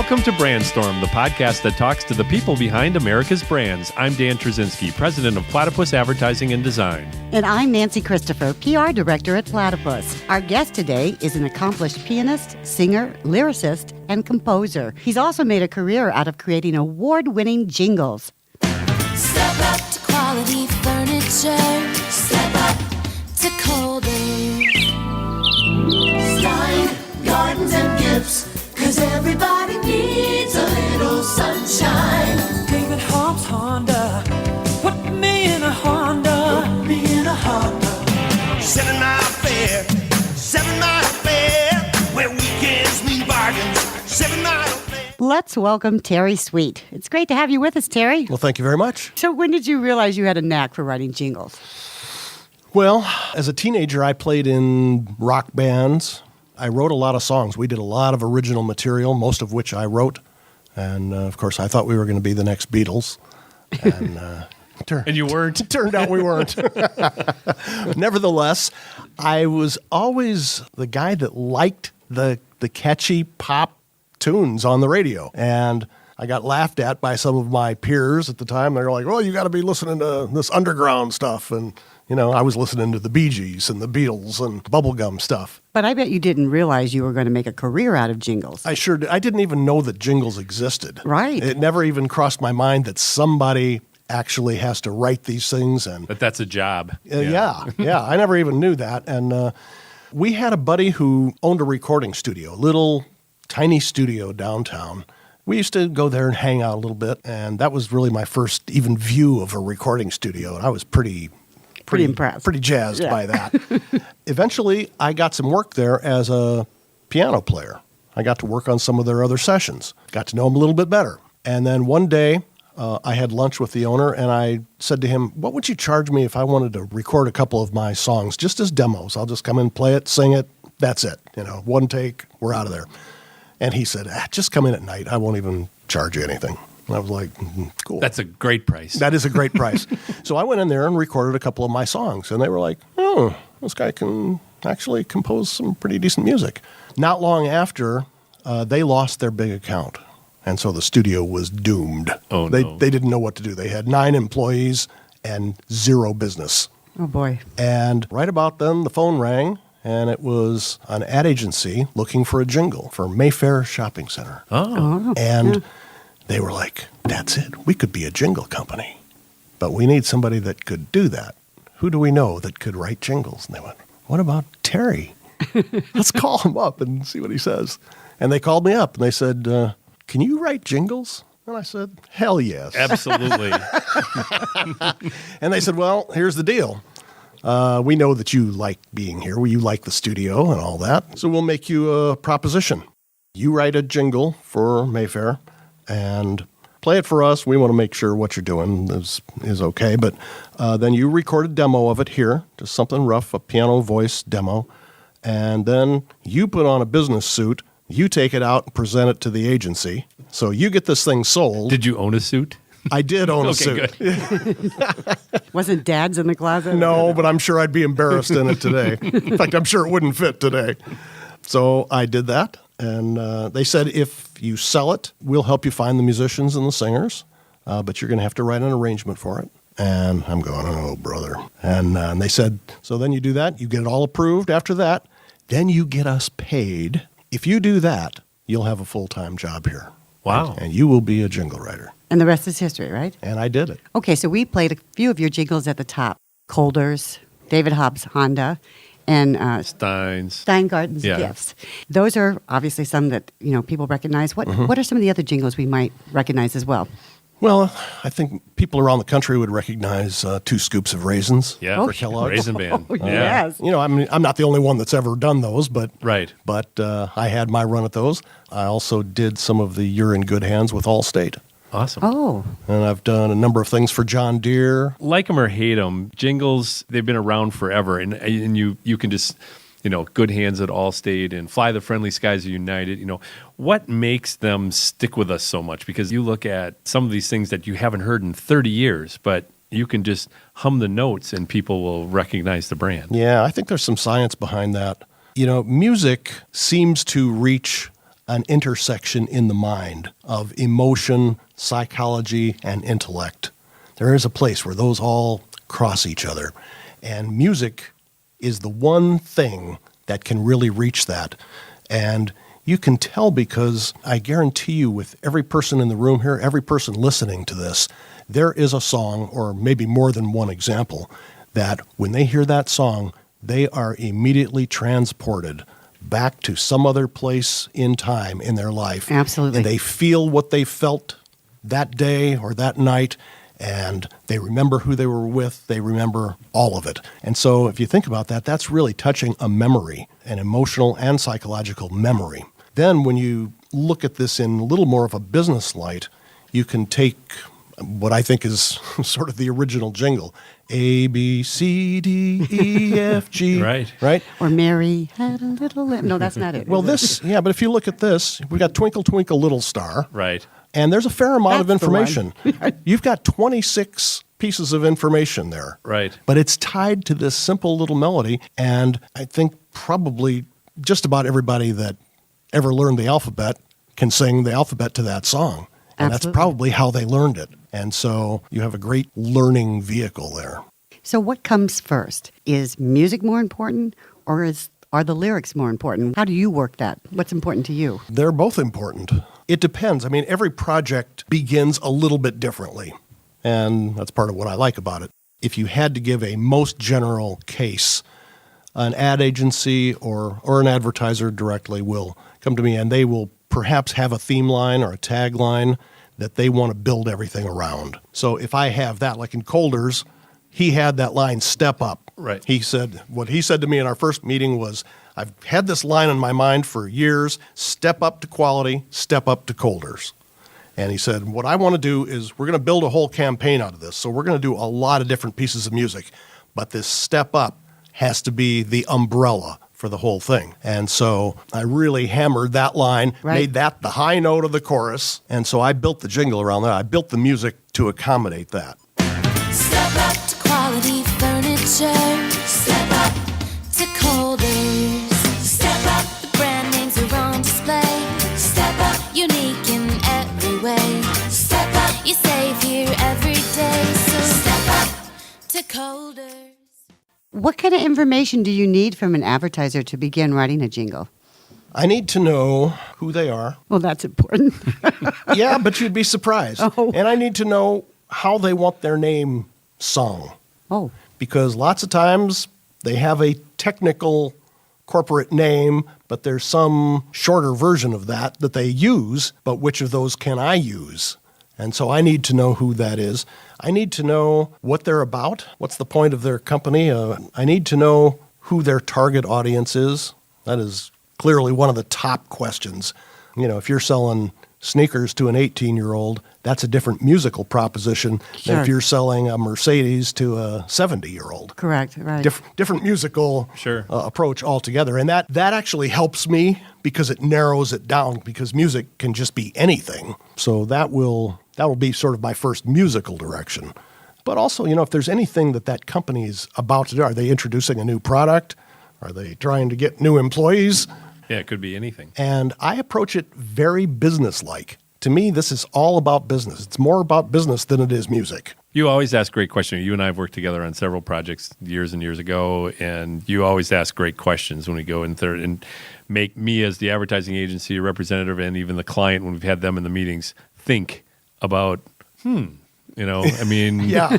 Welcome to Brandstorm, the podcast that talks to the people behind America's brands. I'm Dan Trzynski, president of Platypus Advertising and Design. And I'm Nancy Christopher, PR director at Platypus. Our guest today is an accomplished pianist, singer, lyricist, and composer. He's also made a career out of creating award-winning jingles. Step up to quality furniture. Step up to Colder. Stein, Gardens and Gifts. 'Cause everybody needs a little sunshine. David Hobbs Honda, put me in a Honda. Put me in a Honda. 7 Mile Fair, 7 Mile Fair, where weekends mean bargains. 7 Mile Fair. Let's welcome Terry Sweet. It's great to have you with us, Terry. Well, thank you very much. So when did you realize you had a knack for writing jingles? Well, as a teenager, I played in rock bands. I wrote a lot of songs. We did a lot of original material, most of which I wrote. And, of course, I thought we were going to be the next Beatles. And, And you weren't? Turned out we weren't. Nevertheless, I was always the guy that liked the catchy pop tunes on the radio. And I got laughed at by some of my peers at the time. They were like, well, you got to be listening to this underground stuff. And, you know, I was listening to the Bee Gees and the Beatles and bubblegum stuff. But I bet you didn't realize you were going to make a career out of jingles. I sure did. I didn't even know that jingles existed. Right. It never even crossed my mind that somebody actually has to write these things. And But that's a job. yeah. I never even knew that. And we had a buddy who owned a recording studio, a little tiny studio downtown. We used to go there and hang out a little bit. And that was really my first even view of a recording studio. And I was pretty impressed. Pretty jazzed by that. Eventually, I got some work there as a piano player. I got to work on some of their other sessions. Got to know him a little bit better. And then one day, I had lunch with the owner, and I said to him, what would you charge me if I wanted to record a couple of my songs just as demos? I'll just come in, play it, sing it. That's it. You know, one take, we're out of there. And he said, just come in at night. I won't even charge you anything. And I was like, cool. That's a great price. That is a great price. So I went in there and recorded a couple of my songs. And they were like, oh, this guy can actually compose some pretty decent music. Not long after, they lost their big account. And so the studio was doomed. Oh, they, no. They didn't know what to do. They had 9 employees and 0 business. Oh, boy. And right about then, the phone rang. And it was an ad agency looking for a jingle for Mayfair Shopping Center. And they were like, that's it. We could be a jingle company. But we need somebody that could do that. Who do we know that could write jingles? And they went, what about Terry? Let's call him up and see what he says. And they called me up and they said, can you write jingles? And I said, hell yes. Absolutely. And they said, well, here's the deal. We know that you like being here. You like the studio and all that. So we'll make you a proposition. You write a jingle for Mayfair and play it for us. We want to make sure what you're doing is okay. But then you record a demo of it here, just something rough, a piano voice demo. And then you put on a business suit. You take it out and present it to the agency. So you get this thing sold. Did you own a suit? I did own a Okay, suit. good. Wasn't Dad's in the closet? No, but I'm sure I'd be embarrassed in it today. In fact, I'm sure it wouldn't fit today. So I did that. And they said, if you sell it, we'll help you find the musicians and the singers, but you're going to have to write an arrangement for it. And I'm going, oh, brother. And they said, so then you do that. You get it all approved after that. Then you get us paid. If you do that, you'll have a full-time job here. Wow. And you will be a jingle writer. And the rest is history, right? And I did it. Okay, so we played a few of your jingles at the top. Colders, David Hobbs Honda, and Steins. Stein Gardens Yeah. Gifts. Those are obviously some that people recognize. What are some of the other jingles we might recognize as well? Well, I think people around the country would recognize 2 Scoops of Raisins Yeah, for Kellogg's. Raisin Band. Oh, Yeah. yes. You know, I'm not the only one that's ever done those, but Right. But I had my run at those. I also did some of the You're in Good Hands with Allstate. Awesome. Oh, And I've done a number of things for John Deere. Like them or hate them, jingles, they've been around forever. And you can just, Good Hands at Allstate and Fly the Friendly Skies of United. What makes them stick with us so much? Because you look at some of these things that you haven't heard in 30 years, but you can just hum the notes and people will recognize the brand. Yeah, I think there's some science behind that. Music seems to reach an intersection in the mind of emotion, psychology, and intellect. There is a place where those all cross each other. And music is the one thing that can really reach that. And you can tell because I guarantee you with every person in the room here, every person listening to this, there is a song, or maybe more than one example, that when they hear that song, they are immediately transported back to some other place in time in their life. Absolutely. And they feel what they felt that day or that night, and they remember who they were with. They remember all of it. And so if you think about that, that's really touching a memory, an emotional and psychological memory. Then when you look at this in a little more of a business light, you can take what I think is sort of the original jingle, A, B, C, D, E, F, G. Right. Or Mary had a little lamb. No, that's not it. Well, but if you look at this, we got Twinkle, Twinkle, Little Star. Right. And there's a fair amount of That's the one. information. You've got 26 pieces of information there. Right. But it's tied to this simple little melody. And I think probably just about everybody that ever learned the alphabet can sing the alphabet to that song. And Absolutely. that's probably how they learned it. And so you have a great learning vehicle there. So what comes first? Is music more important, or are the lyrics more important? How do you work that? What's important to you? They're both important. It depends. I mean, every project begins a little bit differently. And that's part of what I like about it. If you had to give a most general case, an ad agency or an advertiser directly will come to me and they will perhaps have a theme line or a tagline that they want to build everything around. So if I have that, like in Colders, he had that line, step up. Right. What he said to me in our first meeting was, I've had this line in my mind for years, step up to quality, step up to Colders. And he said, what I want to do is we're going to build a whole campaign out of this. So we're going to do a lot of different pieces of music. But this step up has to be the umbrella for the whole thing. And so I really hammered that line, Right. made that the high note of the chorus. And so I built the jingle around that. I built the music to accommodate that. Step up to quality furniture. Step up to Colders. Step up, the brand names are on display. Step up, unique in every way. Step up, you save here every day. So step up to Colders. What kind of information do you need from an advertiser to begin writing a jingle? I need to know who they are. Well, that's important. Yeah, but you'd be surprised. Oh. And I need to know how they want their name sung. Oh, Because lots of times they have a technical corporate name, but there's some shorter version of that they use, but which of those can I use? And so I need to know who that is. I need to know what they're about. What's the point of their company? I need to know who their target audience is. That is clearly one of the top questions. You know, if you're selling sneakers to an 18-year-old, that's a different musical proposition than Sure. if you're selling a Mercedes to a 70-year-old. correct, right. Different musical Sure. approach altogether. And that actually helps me because it narrows it down, because music can just be anything. So that will be sort of my first musical direction. But also, you know, if there's anything that company is about to do, are they introducing a new product? Are they trying to get new employees? Yeah, it could be anything. And I approach it very business-like. To me, this is all about business. It's more about business than it is music. You always ask great questions. You and I have worked together on several projects years and years ago, and you always ask great questions when we go in there and make me as the advertising agency representative and even the client, when we've had them in the meetings, think about, I mean, Yeah.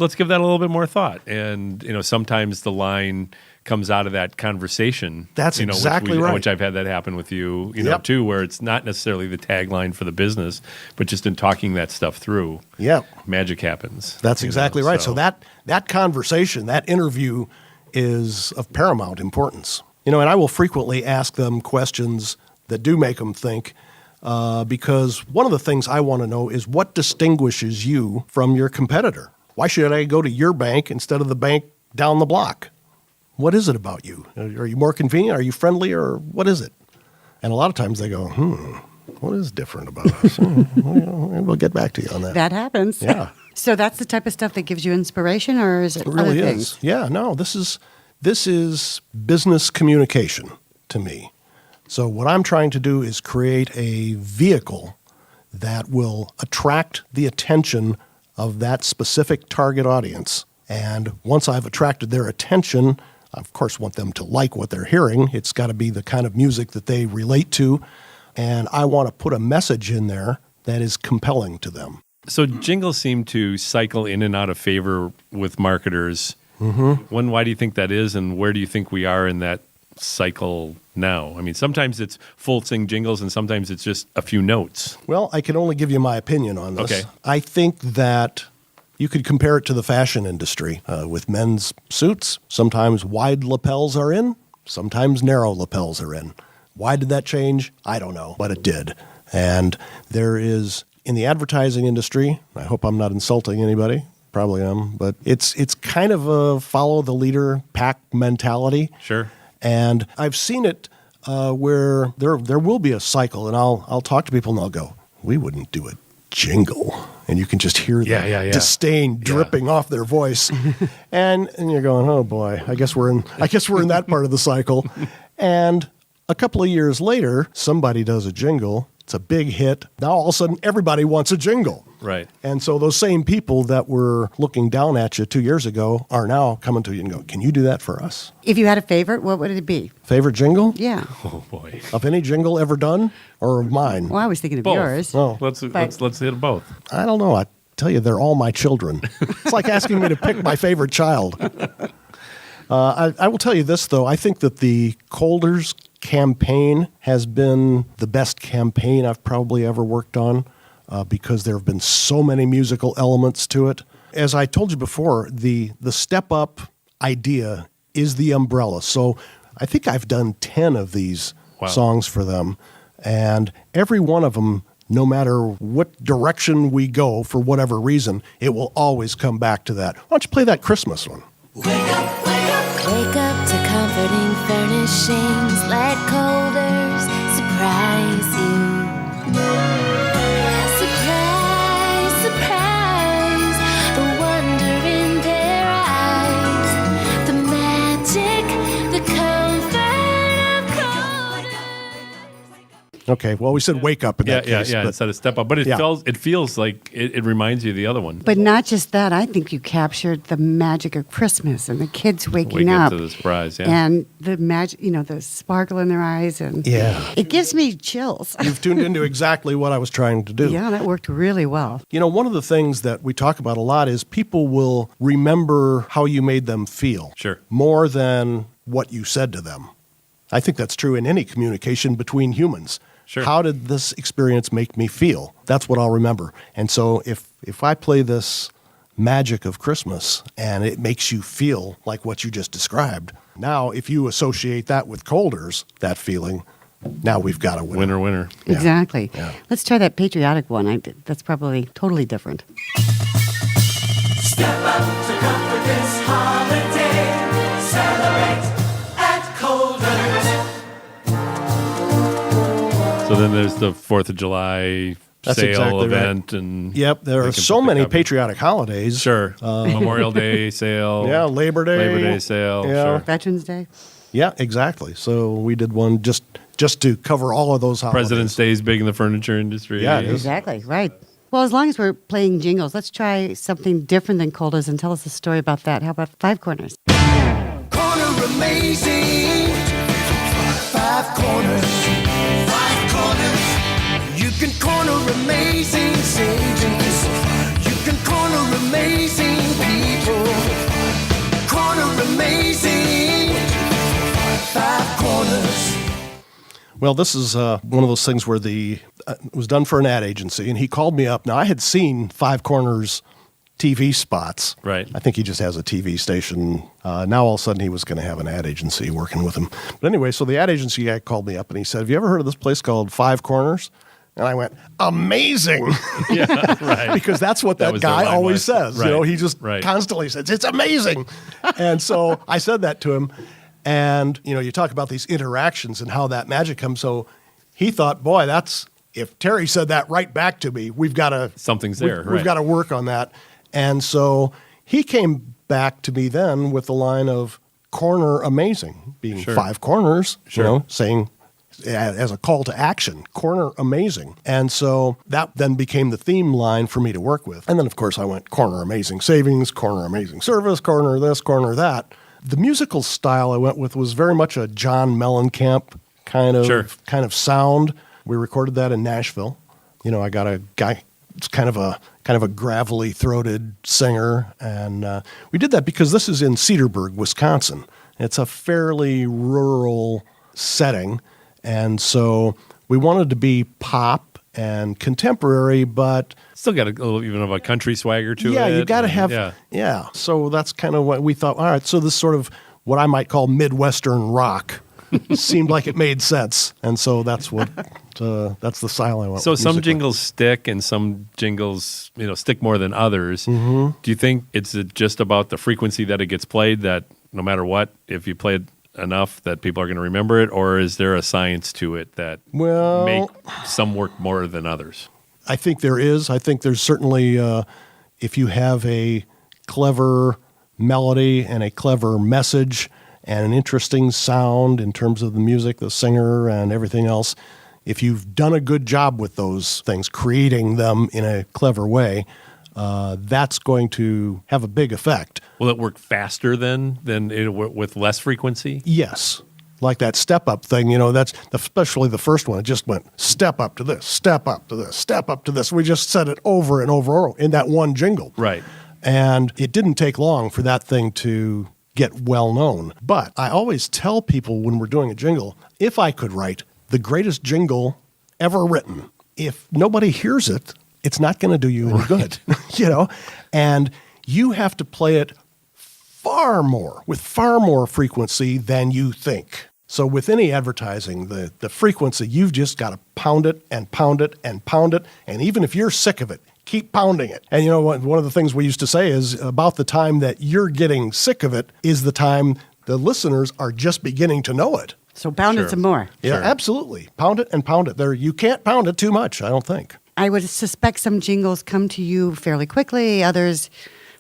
let's give that a little bit more thought. And, sometimes the line comes out of that conversation. That's exactly right. Which I've had that happen with you, Yep. too, where it's not necessarily the tagline for the business, but just in talking that stuff through, Yeah. magic happens. That's exactly right. So that conversation, that interview is of paramount importance. And I will frequently ask them questions that do make them think, because one of the things I want to know is what distinguishes you from your competitor. Why should I go to your bank instead of the bank down the block? What is it about you? Are you more convenient? Are you friendly? Or what is it? And a lot of times they go, what is different about us? We'll get back to you on that. That happens. Yeah. So that's the type of stuff that gives you inspiration, or is it It really other is. things? Yeah, no, this is business communication to me. So what I'm trying to do is create a vehicle that will attract the attention of that specific target audience. And once I've attracted their attention, I, of course, want them to like what they're hearing. It's got to be the kind of music that they relate to. And I want to put a message in there that is compelling to them. So jingles seem to cycle in and out of favor with marketers. Mm-hmm. Why do you think that is, and where do you think we are in that cycle now? I mean, sometimes it's full sing jingles, and sometimes it's just a few notes. Well, I can only give you my opinion on this. Okay. I think that you could compare it to the fashion industry. With men's suits, sometimes wide lapels are in, sometimes narrow lapels are in. Why did that change? I don't know, but it did. And there is, in the advertising industry, I hope I'm not insulting anybody, probably am, but it's kind of a follow the leader pack mentality. Sure. And I've seen it where there will be a cycle, and I'll talk to people and I'll go, we wouldn't do a jingle. And you can just hear the disdain dripping off their voice. and you're going, oh boy, I guess we're in that part of the cycle. And a couple of years later, somebody does a jingle. It's a big hit. Now all of a sudden, everybody wants a jingle. Right. And so those same people that were looking down at you 2 years ago are now coming to you and go, can you do that for us? If you had a favorite, what would it be? Favorite jingle? Yeah. Oh boy. Of any jingle ever done, or of mine? Well, I was thinking of Both. yours. Oh. Let's hit both. I don't know. I tell you, they're all my children. It's like asking me to pick my favorite child. I will tell you this, though. I think that the Colders campaign has been the best campaign I've probably ever worked on because there have been so many musical elements to it. As I told you before, the step up idea is the umbrella. So I think I've done 10 of these songs for them, and every one of them, no matter what direction we go for whatever reason, it will always come back to that. Why don't you play that Christmas one? Wake up, wake up. Wake up to comforting furnishings. Let Colders surprise you. Surprise, surprise. The wonder in their eyes. The magic, the comfort of Colders. Okay, well, we said wake up in that case. Yeah. but- Instead of step up, but it feels like it reminds you of the other one. But not just that. I think you captured the magic of Christmas and the kids waking up. to the surprise, yeah. And the magic, the sparkle in their eyes. And Yeah. it gives me chills. You've tuned into exactly what I was trying to do. Yeah, that worked really well. One of the things that we talk about a lot is people will remember how you made them feel. Sure. More than what you said to them. I think that's true in any communication between humans. Sure. How did this experience make me feel? That's what I'll remember. And so if I play this magic of Christmas and it makes you feel like what you just described, now if you associate that with Colders, that feeling, now we've got a winner. Winner. Yeah. Exactly. Yeah. Let's try that patriotic one. That's probably totally different. Step up to comfort this holiday. Celebrate at Colders. So then there's the 4th of July That's sale exactly event. And Yep, there they are can so pick many up. patriotic holidays. Sure. Memorial Day sale. Yeah, Labor Day sale. Yeah. Sure. Veterans Day. Yeah, exactly. So we did one just to cover all of those holidays. President's Day is big in the furniture industry. Yeah, it is. Exactly, right. Well, as long as we're playing jingles, let's try something different than Colders and tell us a story about that. How about Five Corners? Corner amazing. 5 corners. 5 corners. You can corner amazing sages. You can corner amazing people. Corner amazing. 5 corners. Well, this is one of those things where it was done for an ad agency, and he called me up. Now, I had seen Five Corners TV spots. Right. I think he just has a TV station. Now, all of a sudden, he was going to have an ad agency working with him. But anyway, so the ad agency guy called me up, and he said, have you ever heard of this place called Five Corners? And I went, amazing. Yeah, right. Because that's what That that was their guy line always was. says. Right. He just Right. constantly says, it's amazing. And so I said that to him. And, you talk about these interactions and how that magic comes. So he thought, boy, if Terry said that right back to me, we've got to. Something's there, We've right. got to work on that. And so he came back to me then with the line of corner amazing, being Sure. 5 corners, Sure. saying as a call to action. Corner amazing. And so that then became the theme line for me to work with. And then, of course, I went corner amazing savings, corner amazing service, corner this, corner that. The musical style I went with was very much a John Mellencamp kind of sound. We recorded that in Nashville. You know, I got a guy, it's kind of a gravelly throated singer. And we did that because this is in Cedarburg, Wisconsin. It's a fairly rural setting. And so we wanted to be pop and contemporary, but Still got a little even of a country swagger to it. yeah, you got to have, yeah. So that's kind of what we thought. All right, so this sort of what I might call Midwestern rock seemed like it made sense. And so that's what, that's the style I went So with some musically. jingles stick and some jingles, stick more than others. Do you think it's just about the frequency that it gets played, that no matter what, if you play it enough that people are going to remember it, or is there a science to it that make some work more than others? I think there is. I think there's certainly, if you have a clever melody and a clever message and an interesting sound in terms of the music, the singer, and everything else, if you've done a good job with those things, creating them in a clever way, that's going to have a big effect. Will it work faster than with less frequency? Yes. Like that step up thing, that's especially the first one. It just went step up to this, step up to this, step up to this. We just said it over and over in that one jingle. Right. And it didn't take long for that thing to get well known. But I always tell people when we're doing a jingle, if I could write the greatest jingle ever written, if nobody hears it, it's not going to do you any good, and you have to play it with far more frequency than you think. So with any advertising, the frequency, you've just got to pound it and pound it and pound it. And even if you're sick of it, keep pounding it. And one of the things we used to say is about the time that you're getting sick of it is the time the listeners are just beginning to know it. So pound it some more. Yeah, absolutely. Pound it and pound it. You can't pound it too much, I don't think. I would suspect some jingles come to you fairly quickly. Others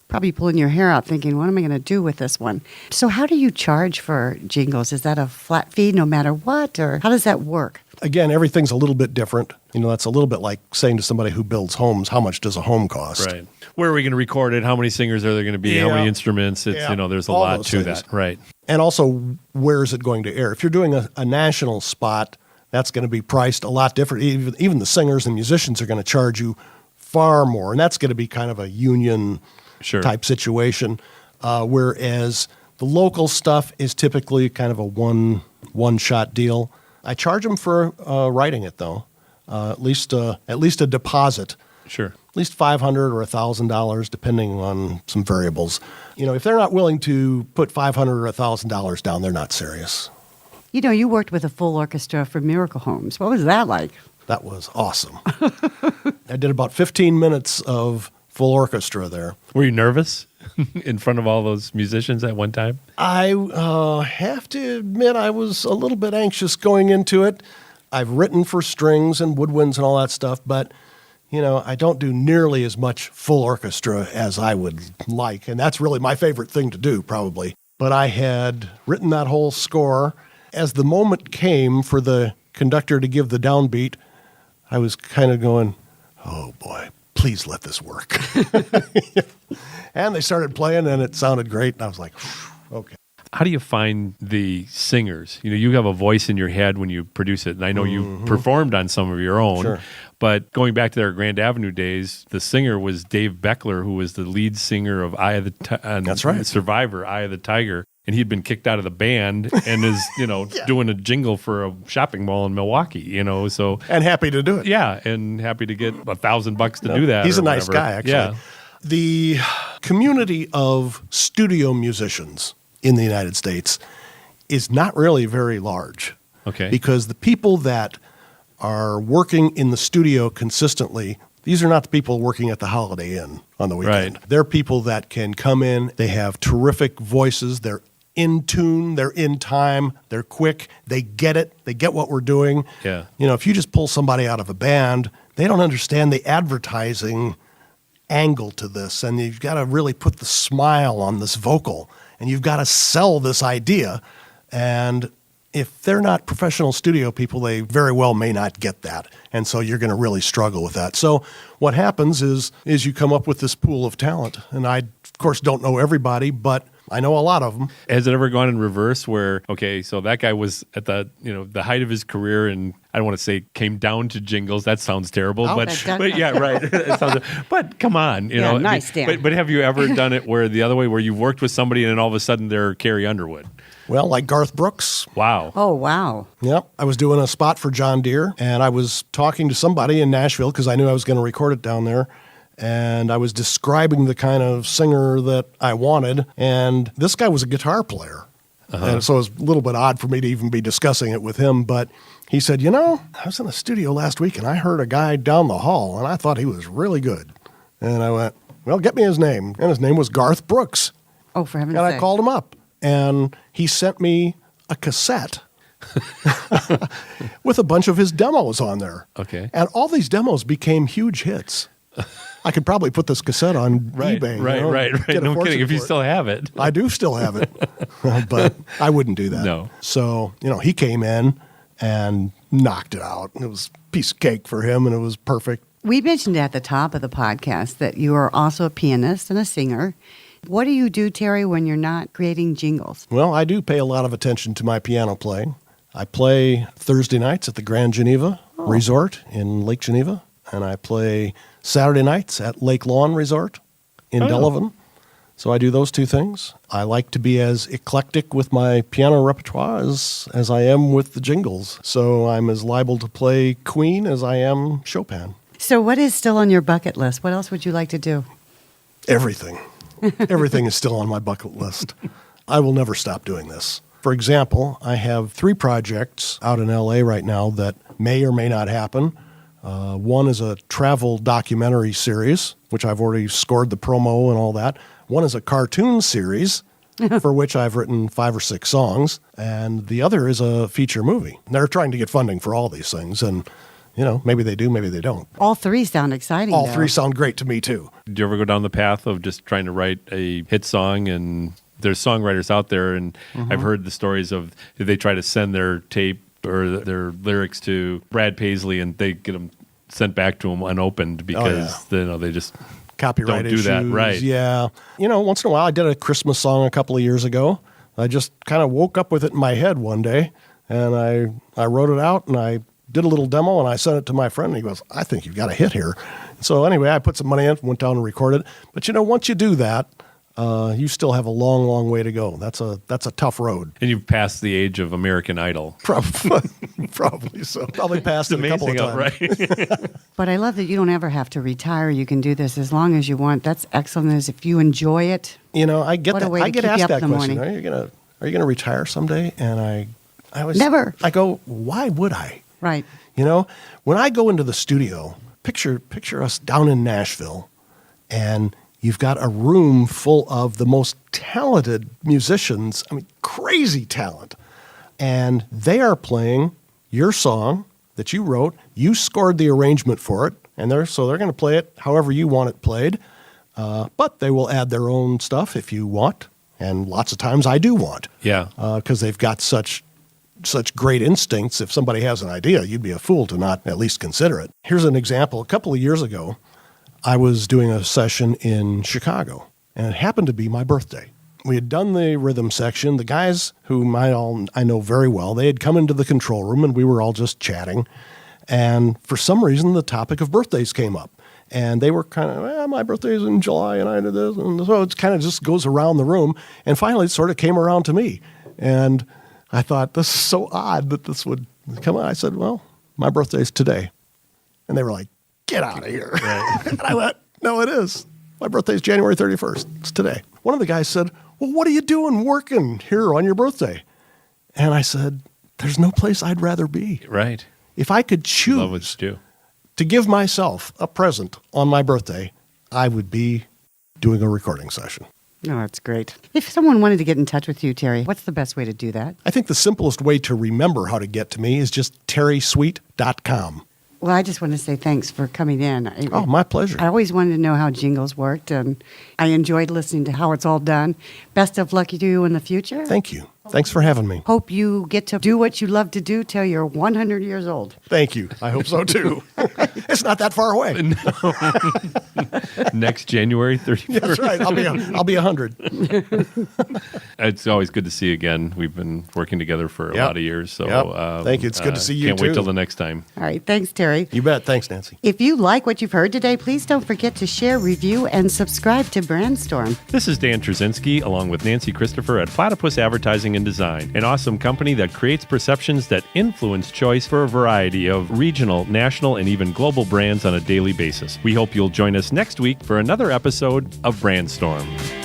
probably pulling your hair out thinking, what am I going to do with this one? So how do you charge for jingles? Is that a flat fee no matter what? Or how does that work? Again, everything's a little bit different. That's a little bit like saying to somebody who builds homes, how much does a home cost? Right. Where are we going to record it? How many singers are there going to be? How many instruments? It's there's a all lot those to things. that. Right. And also, where is it going to air? If you're doing a national spot, that's going to be priced a lot different. Even the singers and musicians are going to charge you far more, and that's going to be kind of a union type situation. Whereas the local stuff is typically kind of a one-shot deal. I charge them for writing it, though. At least a deposit. Sure. At least $500 or $1,000, depending on some variables. If they're not willing to put $500 or $1,000 down, they're not serious. You worked with a full orchestra for Miracle Homes. What was that like? That was awesome. I did about 15 minutes of full orchestra there. Were you nervous in front of all those musicians at one time? I have to admit I was a little bit anxious going into it. I've written for strings and woodwinds and all that stuff, but I don't do nearly as much full orchestra as I would like, and that's really my favorite thing to do, probably. But I had written that whole score. As the moment came for the conductor to give the downbeat, I was kind of going, oh boy, please let this work. And they started playing, and it sounded great, and I was like, okay. How do you find the singers? You have a voice in your head when you produce it, and I know you performed on some of your own. Sure. But going back to their Grand Avenue days, the singer was Dave Beckler, who was the lead singer of That's right. Survivor, Eye of the Tiger. And he'd been kicked out of the band and is, doing a jingle for a shopping mall in Milwaukee, so. And happy to do it. Yeah, and happy to get $1,000 to do that. He's or a nice whatever. guy, actually. Yeah. The community of studio musicians in the United States is not really very large. Okay. Because the people that are working in the studio consistently, these are not the people working at the Holiday Inn on the weekend. Right. They're people that can come in, they have terrific voices, they're in tune, they're in time, they're quick, they get it, they get what we're doing. Yeah. If you just pull somebody out of a band, they don't understand the advertising angle to this, and you've got to really put the smile on this vocal, and you've got to sell this idea, and if they're not professional studio people, they very well may not get that. And so you're going to really struggle with that. So what happens is you come up with this pool of talent. And I, of course, don't know everybody, but I know a lot of them. Has it ever gone in reverse where, okay, so that guy was at the height of his career, and I don't want to say came down to Jingles. That sounds terrible, Oh, but yeah, right. It sounds, but come on, you know. nice, Dan. But have you ever done it where the other way, where you've worked with somebody and then all of a sudden they're Carrie Underwood? Well, like Garth Brooks. Wow. Oh, wow. Yep. I was doing a spot for John Deere, and I was talking to somebody in Nashville because I knew I was going to record it down there. And I was describing the kind of singer that I wanted, and this guy was a guitar player. And so it was a little bit odd for me to even be discussing it with him, but he said, I was in the studio last week, and I heard a guy down the hall, and I thought he was really good. And I went, well, get me his name. And his name was Garth Brooks. Oh, for heaven's And sake. I called him up, and he sent me a cassette with a bunch of his demos on there. Okay. And all these demos became huge hits. I could probably put this cassette on Right, eBay. right. get a No fortune kidding. If you for it. still have it. I do still have it, but I wouldn't do that. No. So, he came in and knocked it out. It was a piece of cake for him, and it was perfect. We mentioned at the top of the podcast that you are also a pianist and a singer. What do you do, Terry, when you're not creating jingles? Well, I do pay a lot of attention to my piano playing. I play Thursday nights at the Grand Geneva Resort in Lake Geneva, and I play Saturday nights at Lake Lawn Resort in Delavan. So I do those two things. I like to be as eclectic with my piano repertoire as I am with the jingles. So I'm as liable to play Queen as I am Chopin. So what is still on your bucket list? What else would you like to do? Everything. Everything is still on my bucket list. I will never stop doing this. For example, I have 3 projects out in LA right now that may or may not happen. One is a travel documentary series, which I've already scored the promo and all that. One is a cartoon series, for which I've written 5 or 6 songs. And the other is a feature movie. They're trying to get funding for all these things. And, maybe they do, maybe they don't. All 3 sound exciting, All though. 3 sound great to me, too. Do you ever go down the path of just trying to write a hit song? And there's songwriters out there, and I've heard the stories of they try to send their tape or their lyrics to Brad Paisley, and they get them sent back to them unopened because they just Copyright don't do issues. that, right? Yeah. Once in a while, I did a Christmas song a couple of years ago. I just kind of woke up with it in my head one day, and I wrote it out, and I did a little demo, and I sent it to my friend, and he goes, I think you've got a hit here. So anyway, I put some money in, went down and recorded it. But, once you do that, you still have a long, long way to go. That's a tough road. And you've passed the age of American Idol. Probably so. Probably passed it a couple of times. Right? But I love that you don't ever have to retire. You can do this as long as you want. That's excellent. As if you enjoy it. I get What a that. way to I get keep you asked up that in the question. morning. Are you gonna retire someday? And I always Never. I go, why would I? Right. When I go into the studio, picture us down in Nashville, and you've got a room full of the most talented musicians. I mean, crazy talent. And they are playing your song that you wrote. You scored the arrangement for it, and they're going to play it however you want it played. But they will add their own stuff if you want. And lots of times I do want. Yeah. Because they've got such great instincts. If somebody has an idea, you'd be a fool to not at least consider it. Here's an example. A couple of years ago, I was doing a session in Chicago, and it happened to be my birthday. We had done the rhythm section. The guys whom I know very well, they had come into the control room, and we were all just chatting. And for some reason, the topic of birthdays came up. And they were kind of, my birthday's in July, and I did this. And so it kind of just goes around the room. And finally, it sort of came around to me. And I thought, this is so odd that this would come on. I said, well, my birthday's today. And they were like, get out of here. Right. And I went, no, it is. My birthday's January 31st. It's today. One of the guys said, well, what are you doing working here on your birthday? And I said, there's no place I'd rather be. Right. If I could Love what choose you do. to give myself a present on my birthday, I would be doing a recording session. Oh, that's great. If someone wanted to get in touch with you, Terry, what's the best way to do that? I think the simplest way to remember how to get to me is just terrysweet.com. Well, I just want to say thanks for coming in. Oh, my pleasure. I always wanted to know how Jingles worked, and I enjoyed listening to how it's all done. Best of luck to you in the future. Thank you. Thanks for having me. Hope you get to do what you love to do till you're 100 years old. Thank you. I hope so too. It's not that far away. Next January 31st. That's right. I'll be 100. It's always good to see you again. We've been working together for a lot of years. So Thank you. It's good to see you can't too. wait till the next time. All right. Thanks, Terry. You bet. Thanks, Nancy. If you like what you've heard today, please don't forget to share, review, and subscribe to Brandstorm. This is Dan Trzynski, along with Nancy Christopher at Platypus Advertising and Design, an awesome company that creates perceptions that influence choice for a variety of regional, national, and even global brands on a daily basis. We hope you'll join us next week for another episode of Brandstorm.